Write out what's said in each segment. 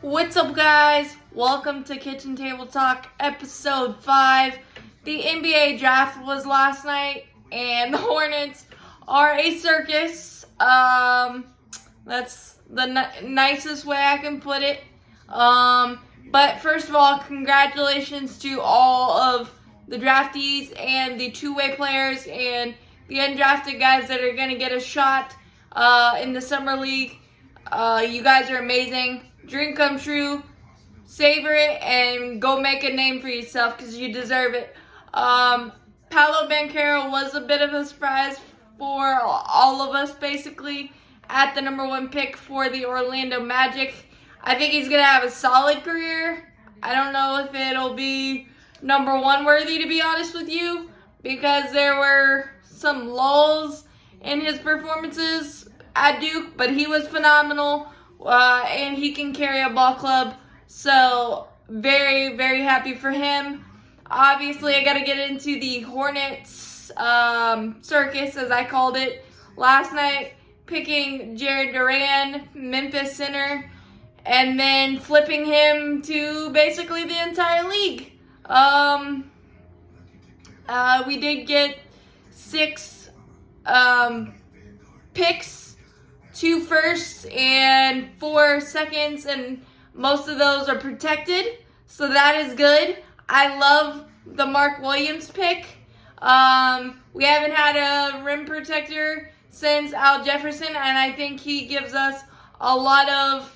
What's up, guys? Welcome to Kitchen Table Talk, episode 5. The NBA draft was last night, and the Hornets are a circus. That's the nicest way I can put it. But first of all, congratulations to all of the draftees and the two-way players and the undrafted guys that are going to get a shot in the Summer League. You guys are amazing. Dream come true. Savor it and go make a name for yourself because you deserve it. Paulo Vancaro was a bit of a surprise for all of us, basically, at the number 1 pick for the Orlando Magic. I think he's going to have a solid career. I don't know if it'll be number 1 worthy, to be honest with you, because there were some lulls in his performances at Duke, but he was phenomenal, and he can carry a ball club, so very, very happy for him. Obviously, I got to get into the Hornets circus, as I called it, last night, picking Jared Duran, Memphis center, and then flipping him to basically the entire league. We did get 6 picks, 2 firsts and 4 seconds, and most of those are protected, so that is good. I love the Mark Williams pick. We haven't had a rim protector since Al Jefferson, and I think he gives us a lot of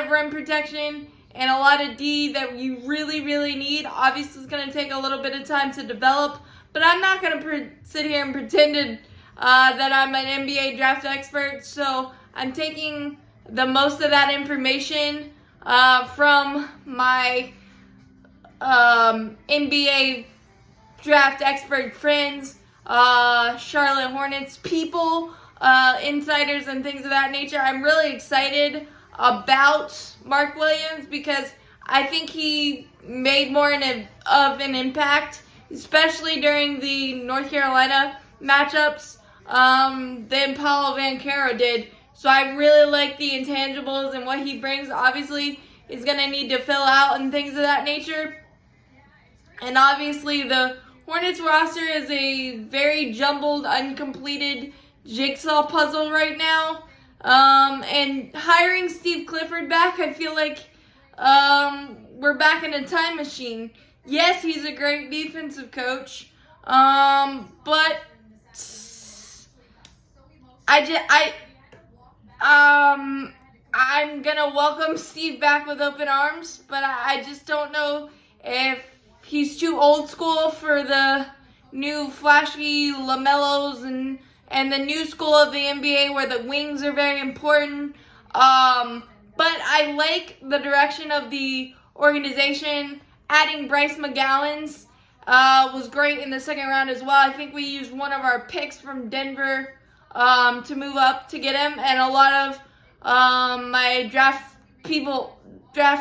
rim protection and a lot of D that you really, really need. Obviously, it's going to take a little bit of time to develop, but I'm not going to sit here and pretend that I'm an NBA draft expert, so I'm taking the most of that information from my NBA draft expert friends, Charlotte Hornets people, insiders, and things of that nature. I'm really excited about Mark Williams because I think he made more of an impact, especially during the North Carolina matchups, than Paulo Vancaro did. So I really like the intangibles and what he brings. Obviously, he's going to need to fill out and things of that nature. And obviously, the Hornets roster is a very jumbled, uncompleted jigsaw puzzle right now. And hiring Steve Clifford back, I feel like we're back in a time machine. Yes, he's a great defensive coach, but I'm gonna welcome Steve back with open arms, but I just don't know if he's too old school for the new flashy LaMelos and the new school of the NBA where the wings are very important. But I like the direction of the organization. Adding Bryce McGowan was great in the second round as well. I think we used one of our picks from Denver to move up to get him, and a lot of my draft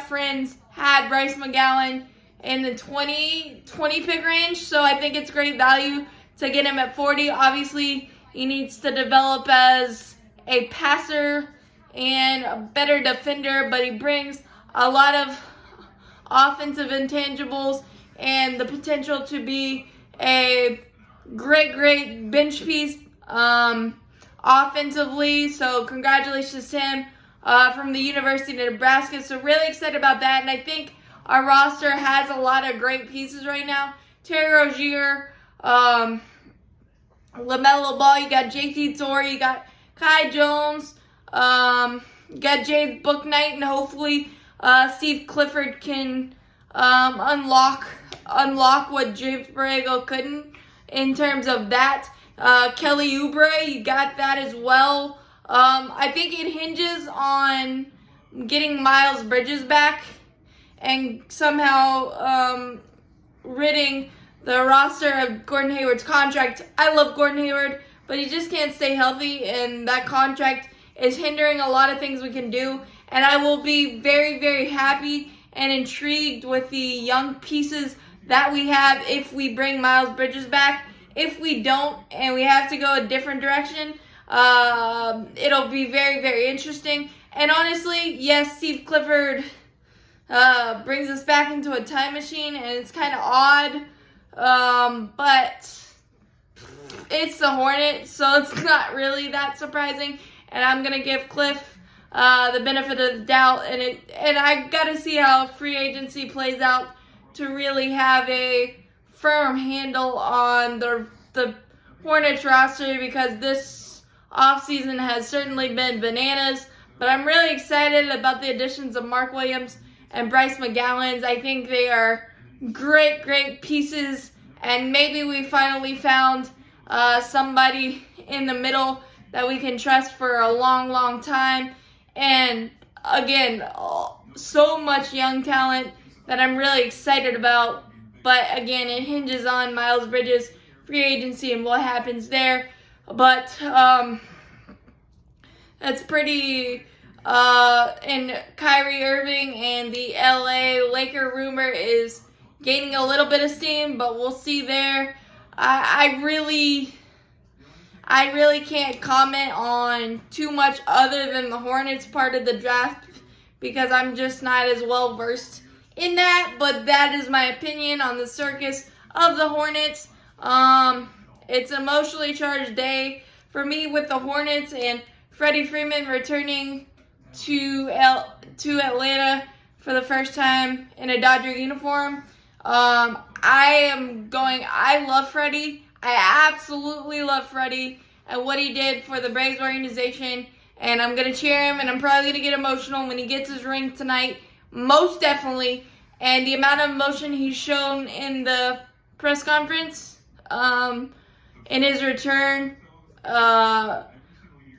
friends had Bryce McGowan in the 20 pick range, so I think it's great value to get him at 40. Obviously, he needs to develop as a passer and a better defender, but he brings a lot of offensive intangibles and the potential to be a great bench piece offensively. So congratulations to him from the University of Nebraska. So really excited about that, and I think our roster has a lot of great pieces right now. Terry Rozier, LaMelo Ball, you got JT Thor, you got Kai Jones, you got Jay Bouknight, and hopefully Steve Clifford can unlock what James Borrego couldn't in terms of that. Kelly Oubre, you got that as well. I think it hinges on getting Miles Bridges back and somehow ridding the roster of Gordon Hayward's contract. I love Gordon Hayward, but he just can't stay healthy, and that contract is hindering a lot of things we can do. And I will be very, very happy and intrigued with the young pieces that we have if we bring Miles Bridges back. If we don't and we have to go a different direction, it'll be very, very interesting. And honestly, yes, Steve Clifford brings us back into a time machine, and it's kind of odd, but it's the Hornets, so it's not really that surprising. And I'm gonna give Cliff the benefit of the doubt, and I gotta see how free agency plays out to really have a firm handle on the Hornets roster, because this offseason has certainly been bananas. But I'm really excited about the additions of Mark Williams and Bryce McGowan. I think they are great pieces, and maybe we finally found somebody in the middle that we can trust for a long time. And again, so much young talent that I'm really excited about. But again, it hinges on Miles Bridges' free agency and what happens there. But that's pretty. And Kyrie Irving and the LA Laker rumor is gaining a little bit of steam, but we'll see there. I really can't comment on too much other than the Hornets part of the draft, because I'm just not as well versed in that. But that is my opinion on the circus of the Hornets. It's an emotionally charged day for me with the Hornets and Freddie Freeman returning to Atlanta for the first time in a Dodger uniform. I love Freddie. I absolutely love Freddie and what he did for the Braves organization. And I'm going to cheer him, and I'm probably going to get emotional when he gets his ring tonight. Most definitely. And the amount of emotion he's shown in the press conference, in his return,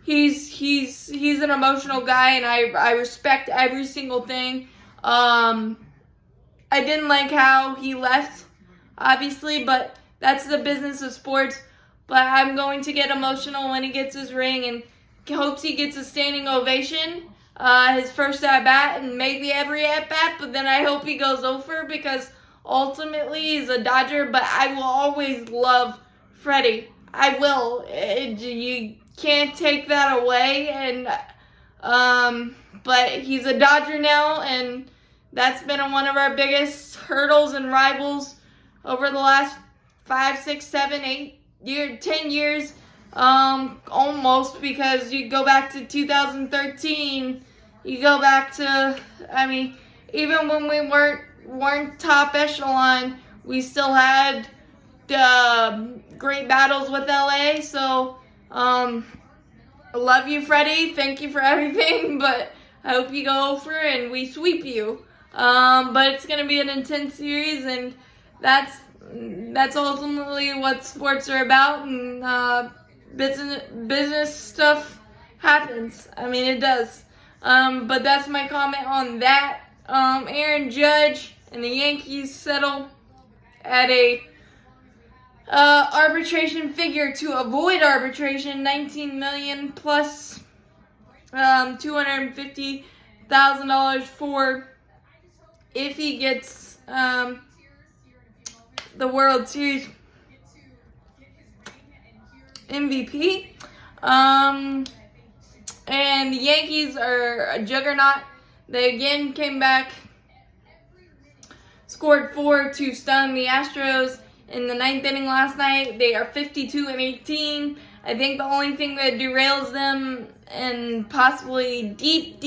he's an emotional guy, and I respect every single thing. I didn't like how he left, obviously, but that's the business of sports. But I'm going to get emotional when he gets his ring, and hopes he gets a standing ovation, his first at-bat, and maybe every at-bat. But then I hope he goes over, because ultimately he's a Dodger. But I will always love Freddie. I will. You can't take that away. And but he's a Dodger now, and that's been one of our biggest hurdles and rivals over the last 5, 6, 7, 8 years, 10 years, almost, because you go back to 2013, you go back to, even when we weren't top echelon, we still had great battles with LA. So, I love you, Freddie. Thank you for everything, but I hope you go over and we sweep you. But it's going to be an intense series, and that's ultimately what sports are about, and business stuff happens. It does. But that's my comment on that. Aaron Judge and the Yankees settle at a arbitration figure to avoid arbitration, $19 million plus $250,000 for if he gets the World Series MVP. And the Yankees are a juggernaut. They again came back, scored 4 to stun the Astros in the 9th inning last night. They are 52-18. I think the only thing that derails them and possibly deep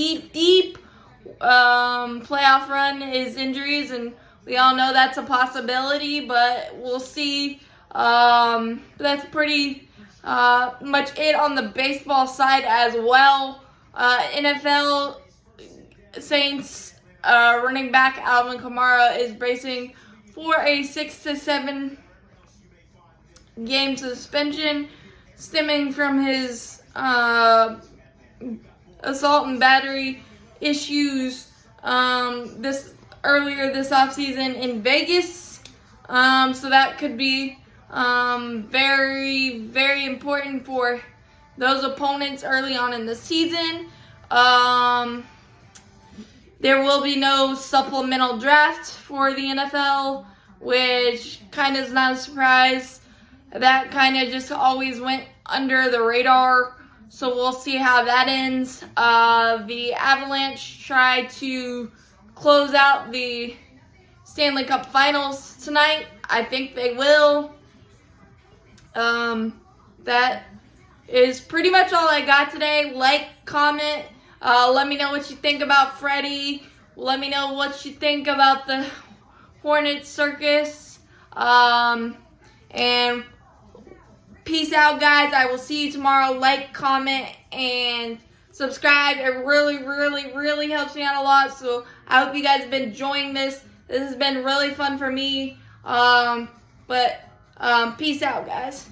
playoff run is injuries, and we all know that's a possibility, but we'll see. That's pretty much it on the baseball side as well. NFL Saints running back Alvin Kamara is bracing for a 6 to 7 game suspension stemming from his assault and battery issues earlier this offseason in Vegas. So that could be very important for those opponents early on in the season. There will be no supplemental draft for the NFL, which kind of is not a surprise. That kind of just always went under the radar. So we'll see how that ends. The Avalanche try to close out the Stanley Cup Finals tonight. I think they will. That is pretty much all I got today. Like, comment, let me know what you think about Freddie. Let me know what you think about the Hornet Circus. And peace out, guys. I will see you tomorrow. Like, comment, and subscribe. It really, really, really helps me out a lot. So I hope you guys have been enjoying this. This has been really fun for me. But peace out, guys.